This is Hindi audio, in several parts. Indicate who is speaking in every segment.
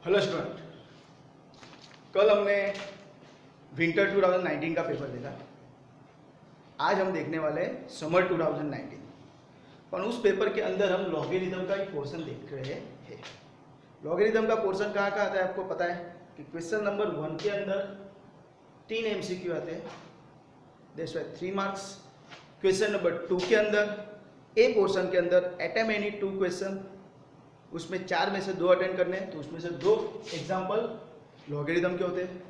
Speaker 1: हेलो स्टूडेंट, कल हमने विंटर 2019 का पेपर देखा। आज हम देखने वाले हैं समर 2019। पर उस पेपर के अंदर हम लॉगरिथम का एक पोर्शन देख रहे हैं। लॉगरिथम का पोर्शन कहाँ कहाँ आता है आपको पता है कि क्वेश्चन नंबर 1 के अंदर 3 MCQ आते हैं, that's why 3 marks. Question number 2 के अंदर ए पोर्शन के अंदर एट एनी 2 क्वेश्चन, उसमें 4 में से 2 अटेंड करने हैं, तो उसमें से 2 एग्जाम्पल लॉगरिथम के होते हैं।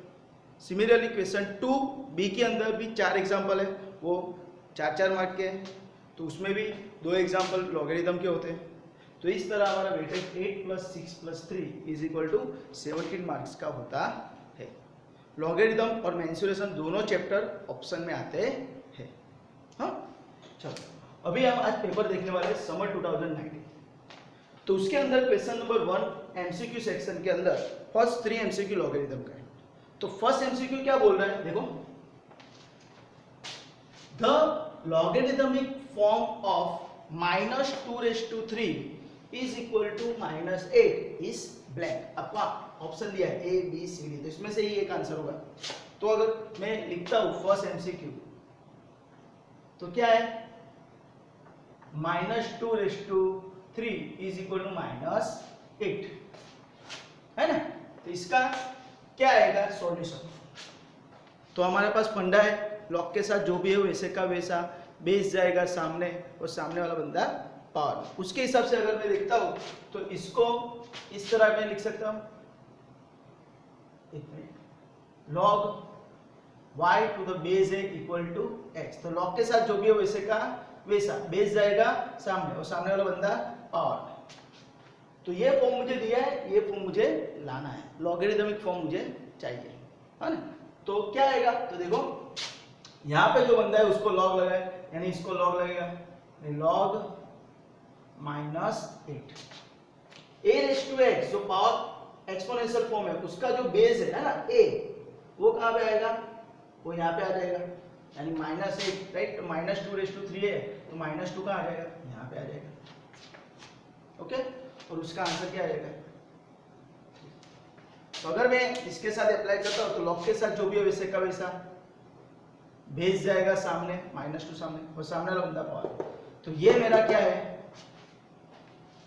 Speaker 1: सिमिलरली क्वेश्चन 2B के अंदर भी 4 एग्जाम्पल है, वो 4-4 मार्क के हैं, तो उसमें भी 2 एग्जाम्पल लॉगरिथम के होते हैं। तो इस तरह हमारा वेटेज 8 + 6 + 3 = 17 मार्क्स का होता है। लॉगरिथम और मेंसुरेशन दोनों चैप्टर ऑप्शन में आते हैं। हाँ, चलो अभी हम आज पेपर देखने वाले हैं समर 2019। तो उसके अंदर क्वेश्चन नंबर 1 MCQ सेक्शन के अंदर फर्स्ट 3 MCQ लॉगरिथम का है। तो फर्स्ट MCQ क्या बोल रहा है, देखो, the logarithmic form of -2⁻³ = -8 is blank. आपका ऑप्शन दिया है A, B, C, D, तो इसमें से ही एक आंसर होगा। तो अगर मैं लिखता हूं फर्स्ट MCQ, तो क्या है, -2⁻³ = -8 है ना। तो इसका क्या आएगा सॉल्यूशन। तो हमारे पास फंडा है, लॉग के साथ जो भी है वैसे का वैसा बेस जाएगा सामने, और सामने वाला बंदा पावर। उसके हिसाब से अगर मैं देखता हूं तो इसको इस तरह मैं लिख सकता हूं, log y to the base a = x। तो लॉग के साथ जो भी है वैसे का वैसा बेस जाएगा सामने, और सामने वाला बंदा पावर। तो ये फॉर्म मुझे दिया है, ये फॉर्म मुझे लाना है, लॉगरिथमिक फॉर्म मुझे चाहिए, है ना। तो क्या आएगा, तो देखो यहाँ पे जो बंदा है उसको लॉग लगाए, यानी इसको लॉग लगेगा, log -8 a⁻x जो पावर एक्सपोनेंशियल फॉर्म है, उसका जो बेस है ना a, वो कहाँ पे आएगा, वो यहाँ पे आ जाएगा, यानी -8, राइट। तो -2⁻³ है, तो -2 कहाँ आ जाएगा, यहाँ पे आ जाएगा। ओके, और उसका आंसर क्या आएगा। तो अगर मैं इसके साथ अप्लाई करता हूँ तो लॉग के साथ जो भी है वैसे का वैसा बेस जाएगा सामने, -2 सामने, और सामने वाला बंदा पावर। तो ये मेरा क्या है,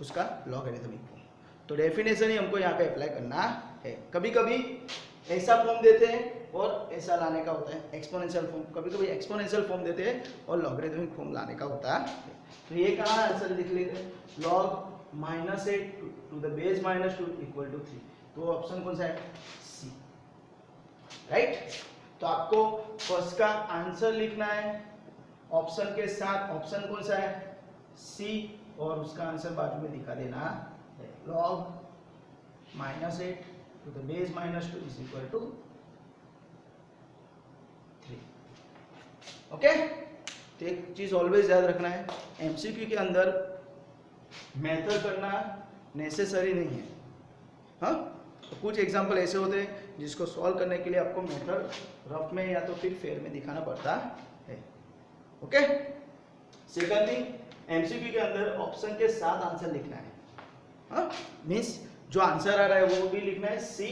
Speaker 1: उसका लॉगरिथमिक फॉर्म। तो डेफिनेशन ही हमको यहाँ पे अप्लाई करना है। कभी कभी ऐसा फॉर्म देते हैं और ऐसा लाने का होता है, एक्सपोनेंशियल फॉर्म। कभी कभी एक्सपोनेंशियल फॉर्म देते हैं और लॉगरिथमिक फॉर्म लाने का होता है। तो ये कहाँ आंसर लिख लेते हैं, log -8 to the base -2 = 3। तो ऑप्शन कौन सा है, सी, राइट। तो आपको फर्स्ट का आंसर लिखना है ऑप्शन के साथ। ऑप्शन कौन सा है, सी, और उसका आंसर बाजू में दिखा देना है, log -8 to the base -2 = 3। Okay, तो एक चीज ऑलवेज याद रखना है, MCQ के अंदर मेथड करना नेसेसरी नहीं है। हाँ, तो कुछ एग्जांपल ऐसे होते हैं जिसको सॉल्व करने के लिए आपको मेथड रफ में या तो फिर फेयर में दिखाना पड़ता है। ओके, सेकंड थिंग, MCQ के अंदर ऑप्शन के साथ आंसर लिखना है। हाँ, मीन्स जो आंसर आ रहा है वो भी लिखना है, C,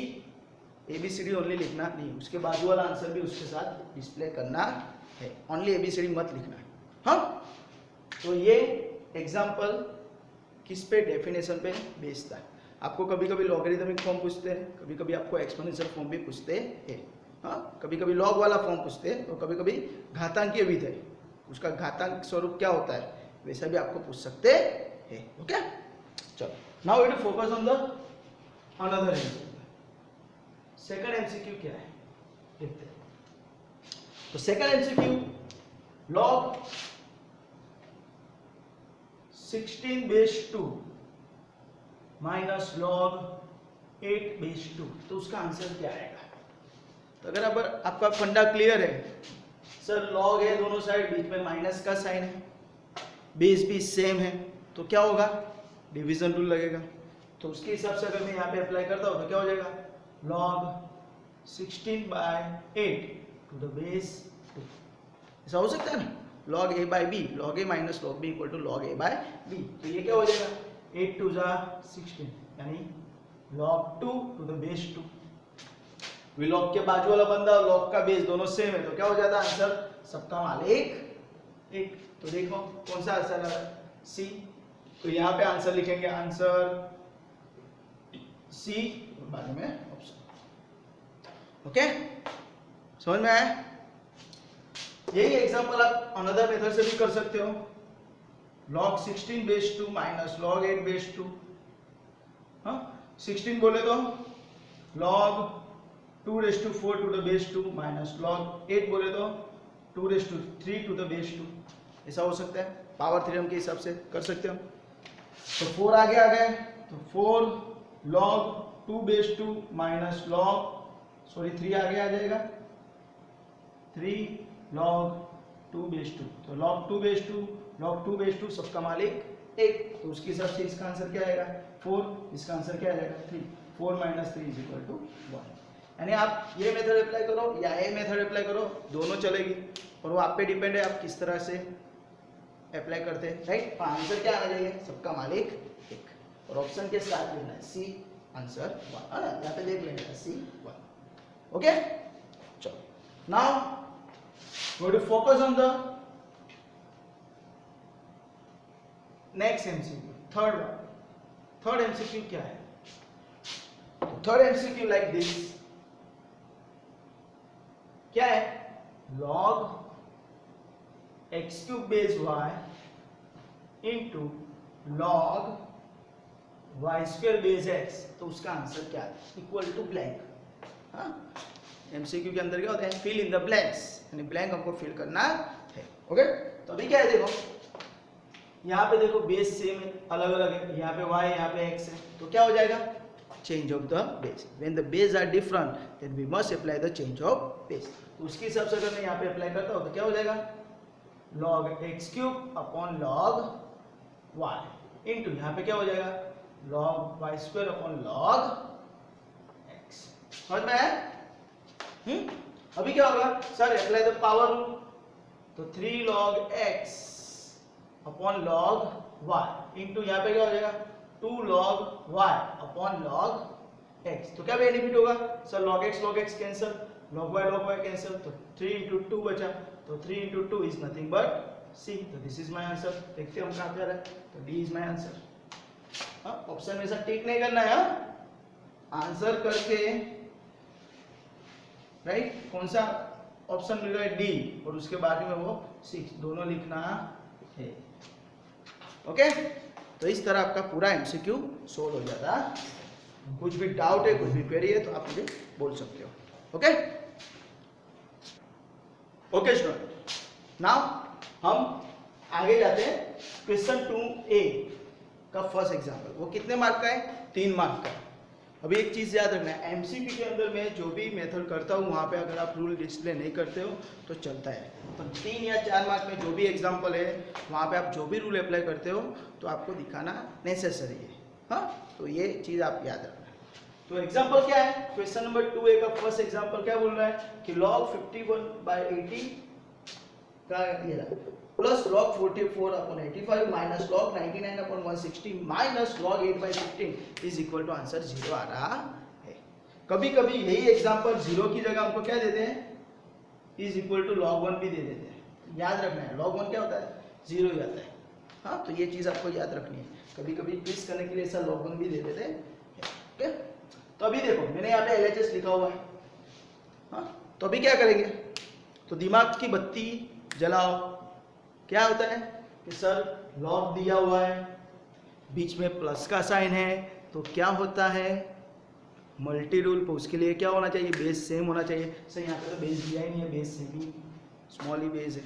Speaker 1: ABCD ओनली लिखना नहीं, उसके बाजू वाला आंसर भी उसके साथ डिस्प्ले करना है, ओनली ABCD मत लिखना है। हाँ, तो ये एग्जांपल किस पे, डेफिनेशन पे बेस्ड है। आपको कभी कभी लॉगरिथमिक फॉर्म पूछते हैं, कभी कभी आपको एक्सपोनेंशियल फॉर्म भी पूछते हैं। हाँ, कभी कभी लॉग वाला फॉर्म पूछते हैं, और कभी कभी घातांकीय विधेय, उसका घातांक स्वरूप क्या होता है वैसा भी आपको पूछ सकते हैं। ओके, चलो now we will focus on the another MCQ। Second MCQ क्या है देखते हैं। तो सेकंड MCQ, log 16⁻² - log 8⁻², तो उसका आंसर क्या आएगा। तो अगर आपका फंडा क्लियर है, सर लॉग है दोनों साइड, बीच में माइनस का साइन है, बेस भी सेम है, तो क्या होगा, डिवीजन रूल लगेगा। तो उसके हिसाब से अगर मैं यहाँ पे अप्लाई करता हूँ तो क्या हो जाएगा, log 16/8 to the base 2। ऐसा हो सकता है ना, log a/b, log a - log b = log a/b। तो ये क्या हो जाएगा, 8 × 2 = 16, यानी log 2 to the base 2। log के बाजू वाला बंदा और log का बेस दोनों सेम है तो क्या हो जाता है आंसर सबका मान एक। तो देखो कौन सा आंसर है सी। तो यहाँ पे आंसर लिखेंगे आंसर सी बाद में ऑप्शन। ओके समझ में आया। यही एग्जांपल आप अनदर मेथड से भी कर सकते हो। log 16 base 2 minus log 8 base 2। हाँ 16 बोले तो log 2⁴ to the base 2 minus log 8 बोले तो 2�3 टू द बेस 2। ऐसा हो सकता है, पावर थ्योरम के हिसाब से कर सकते हो। तो 4 आगे आ गए तो 4 log 2 बेस 2 माइनस log 3 आगे आ जाएगा 3 log 2 बेस 2। तो log 2 बेस 2 log 2 बेस 2 सबका मालिक एक। तो उसके हिसाब से इसका आंसर क्या आएगा 4, इसका आंसर क्या आ जाएगा 3। 4 - 3 = 1। यानी आप ये मेथड अप्लाई करो या ये मेथड अप्लाई करो, दोनों चलेगी और वो आप पे डिपेंड है आप किस तरह से अप्लाई करते हैं, राइट। आंसर क्या आना चाहिए सबका मालिक एक और ऑप्शन के साथ लेना है सी आंसर 1 है ना। यहाँ पे देख लेंगे सी 1। ओके चलो now go to focus on the next MCQ, third one। third MCQ क्या है? third MCQ like this क्या है log x³ base y into log y² base x। तो उसका आंसर क्या है इक्वल टू ब्लैंक। हाँ MCQ के अंदर क्या होता है फिल इन द ब्लैंक्स, यानी ब्लैंक हमको फिल करना है। ओके तो अभी क्या है देखो यहाँ पे देखो बेस सेम है अलग अलग है, यहाँ पे y यहाँ पे x है तो क्या हो जाएगा change of the base. When the base are different then we must apply the change of base. तो उसके हिसाब से अगर मैं यहाँ पे अप्लाई करता हूँ तो क्या हो जाएगा log x³ upon log y into यहाँ पे क्या हो जाएगा log y² upon log x। समझ में आया? अभी क्या होगा sir apply the power rule. तो 3 log x upon log y into यहाँ पे क्या हो जाएगा 2 log y upon log x। तो क्या बेनिफिट होगा sir log x cancel, log y cancel, तो 3 × 2 बचा। तो 3 × 2 इज नथिंग बट c। तो दिस इज माय आंसर। देखते हैं हम कहाँ पे आ रहा है। तो D is my answer. Option में से टिक नहीं करना है आंसर करके, राइट कौन सा ऑप्शन मिल रहा है डी और उसके बाद में वो 6 दोनों लिखना है। ओके तो इस तरह आपका पूरा MCQ सोल्व हो जाता। कुछ भी डाउट है कुछ भी क्वेरी है तो आप मुझे बोल सकते हो। ओके ओके स्टूडेंट नाउ हम आगे जाते हैं। क्वेश्चन 2A का फर्स्ट एग्जाम्पल वो कितने मार्क का है 3 मार्क का। अभी एक चीज़ याद रखना है MCQ के अंदर मैं जो भी मेथड करता हूँ वहाँ पे अगर आप रूल डिस्प्ले नहीं करते हो तो चलता है, पर 3 या 4 मार्क में जो भी एग्जाम्पल है वहाँ पे आप जो भी रूल अप्लाई करते हो तो आपको दिखाना नेसेसरी है। हाँ तो ये चीज़ आप याद रखना। तो एग्जाम्पल क्या है क्वेश्चन नंबर 2A का फर्स्ट एग्जाम्पल क्या बोल रहा है कि log 51/80 का ये plus log 44/85 minus log 99/160 minus log 8/15 is equal to answer 0 आ रहा है। कभी कभी यही एग्जांपल 0 की जगह हमको क्या देते हैं इज इक्वल टू log 1 भी दे देते हैं। याद रखना है log 1 क्या होता है 0 ही आता है। हाँ तो ये चीज़ आपको याद रखनी है। कभी कभी ट्विस्ट करने के लिए ऐसा log 1 भी दे देते हैं। ओके तो अभी देखो मैंने यहाँ पे LHS लिखा हुआ है। हाँ तो अभी क्या करेंगे तो दिमाग की बत्ती जलाओ। क्या होता है कि सर लॉग दिया हुआ है बीच में प्लस का साइन है तो क्या होता है मल्टी रूल पर उसके लिए क्या होना चाहिए बेस सेम होना चाहिए। सर यहाँ पे तो बेस दिया ही नहीं है, बेस से भी स्मॉल ही बेस है।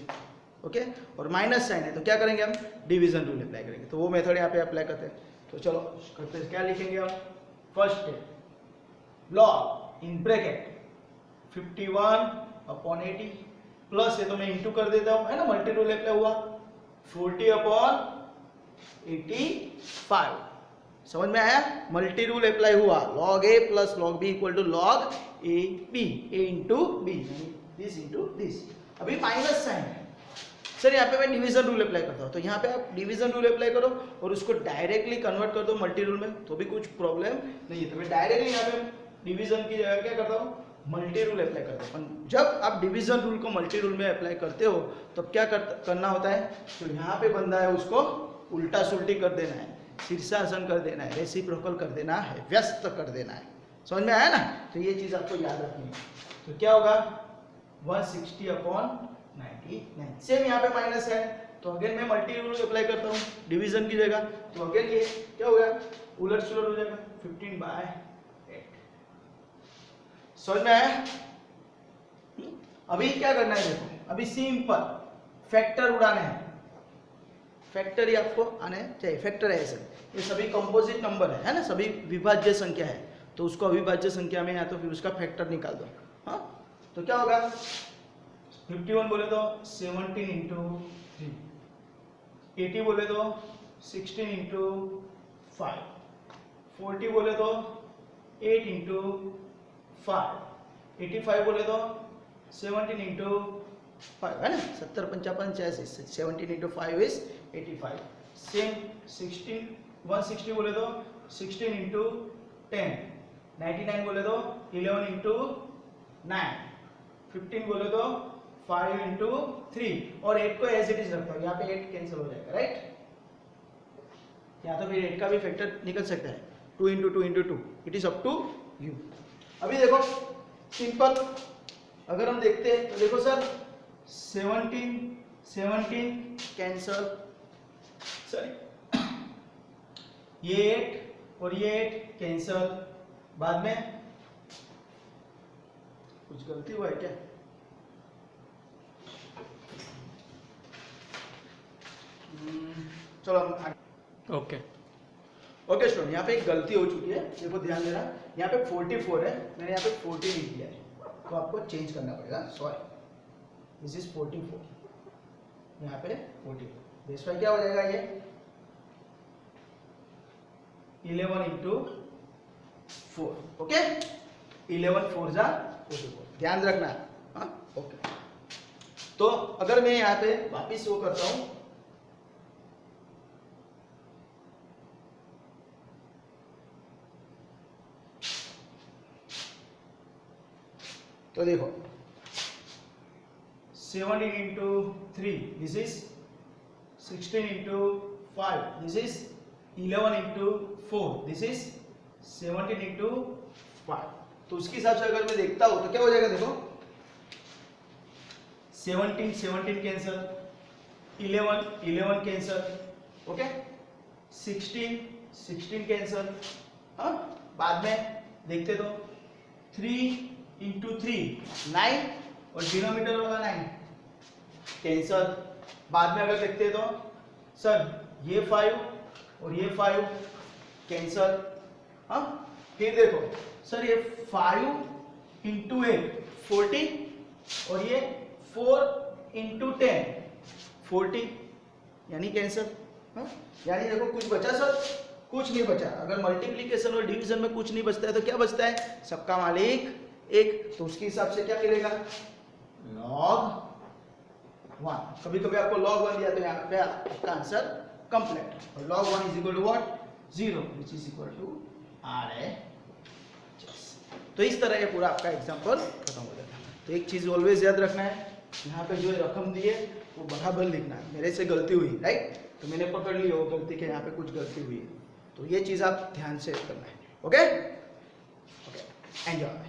Speaker 1: ओके और माइनस साइन है तो क्या करेंगे हम डिवीजन रूल अप्लाई करेंगे। तो वो मेथड यहाँ पे अप्लाई करते हैं। तो चलो करते हैं क्या लिखेंगे हम first step log in bracket 51/80 plus है तो मैं इंटू कर देता हूँ है ना मल्टी रूल अप्लाई हुआ 40/85। समझ में आया मल्टी रूल अप्लाई हुआ log a plus log b equal to log a b a into b this into this. अभी माइनस साइन है सर यहाँ पे मैं डिवीजन रूल अप्लाई करता हूँ, तो यहाँ पे आप डिवीजन रूल अप्लाई करो और उसको डायरेक्टली कन्वर्ट कर दो मल्टी रूल में, तो भी कुछ प्रॉब्लम नहीं है। तो मैं डायरेक्टली यहाँ पे डिवीजन की जगह क्या करता हूँ, मल्टी रूल अप्लाई करता हूँ। जब आप डिवीजन रूल को मल्टी रूल में अप्लाई करते हो तो क्या करना होता है, तो यहाँ पे बंदा है उसको उल्टा सुल्टी कर देना है, शीर्षासन कर देना है, रेसिप्रोकल कर देना है, व्यस्त कर देना है। समझ में आया ना? तो ये चीज आपको याद रखनी है। तो क्या होगा 160/99। सेम यहाँ पे माइनस है तो अगेन मैं मल्टी रूल अप्लाई करता हूँ डिवीजन की जगह, तो अगेन ये क्या हो गया, उलट सुलट हो जाएगा 15/8। समझ में आया? अभी क्या करना है देखो, अभी सिंपल फैक्टर उड़ाने हैं। फैक्टर ही आपको आने चाहिए, फैक्टर है ऐसे, ये सभी कंपोजिट नंबर है ना, सभी विभाज्य संख्या है, तो उसको अविभाज्य संख्या में या तो फिर उसका फैक्टर निकाल दो। हाँ, तो क्या होगा 51 बोले तो 17 इंटू 3, 80 बोले तो 16 इंटू 5, 40 बोले तो 8 इंटू 5, 85 बोले तो 17 इंटू 5 है ना, 70 55 86, 17 इंटू 5 इज 85। सेम 160 बोले तो 16 इंटू 10, 99 बोले तो 11 इंटू 9, 15 बोले तो 5 इंटू 3, और 8 को एज इट इज रखता हूँ, यहाँ पे 8 कैंसिल हो जाएगा, राइट? या तो फिर 8 का भी फैक्टर निकल सकता है, 2 into 2 into 2, it is up to you. अभी देखो सिंपल, अगर हम देखते हैं तो देखो सर 17 कैंसल, सॉरी ये 8 और ये 8 कैंसल, बाद में कुछ गलती हुआ है क्या? चलो ओके ओके स्टूडेंट, यहाँ पे एक गलती हो चुकी है, देखो ध्यान देना, यहाँ पे 44 है, मैंने यहाँ पे 40 लिख दिया है, तो आपको चेंज करना पड़ेगा। सॉरी, दिस इज 44, यहाँ पे 44, बेस वाई क्या हो जाएगा, ये 11 इंटू 4, ओके, 11 4 जा 44, ध्यान रखना। हाँ ओके, तो अगर मैं यहाँ पे वापिस वो करता हूँ, तो देखो 17 into 3 this is 16 into 5 this is 11 into 4 this is 17 into 5। तो उसके हिसाब से अगर मैं देखता हूं तो क्या हो जाएगा, देखो 17 कैंसल, 11 कैंसल, ओके, 16 कैंसल। हाँ, बाद में देखते तो 3 इंटू 3 9, और डिनोमिनेटर होगा 9 कैंसल। बाद में अगर देखते तो सर ये 5 और ये 5 कैंसल। हाँ, फिर देखो सर ये 5 इंटू 8 40, और ये 4 इंटू 10 40, यानी कैंसल। हाँ, यानी देखो कुछ बचा सर, कुछ नहीं बचा। अगर मल्टीप्लीकेशन और डिवीजन में कुछ नहीं बचता है तो क्या बचता है, सबका मालिक एक, तो उसके हिसाब से क्या मिलेगा, log 1। कभी कभी आपको log 1 दिया तो यहाँ पे आपका आंसर कंप्लीट, और log 1 is equal to what, 0, which is equal to RHS। तो इस तरह ये पूरा आपका एग्जांपल खत्म हो जाता है। तो एक चीज ऑलवेज याद रखना है, यहाँ पे जो रकम दी है वो बराबर लिखना है। मेरे से गलती हुई, राइट, तो मैंने पकड़ ली हो गलती के, यहाँ पे कुछ गलती हुई है, तो ये चीज आप ध्यान से करना है। Okay okay, enjoy.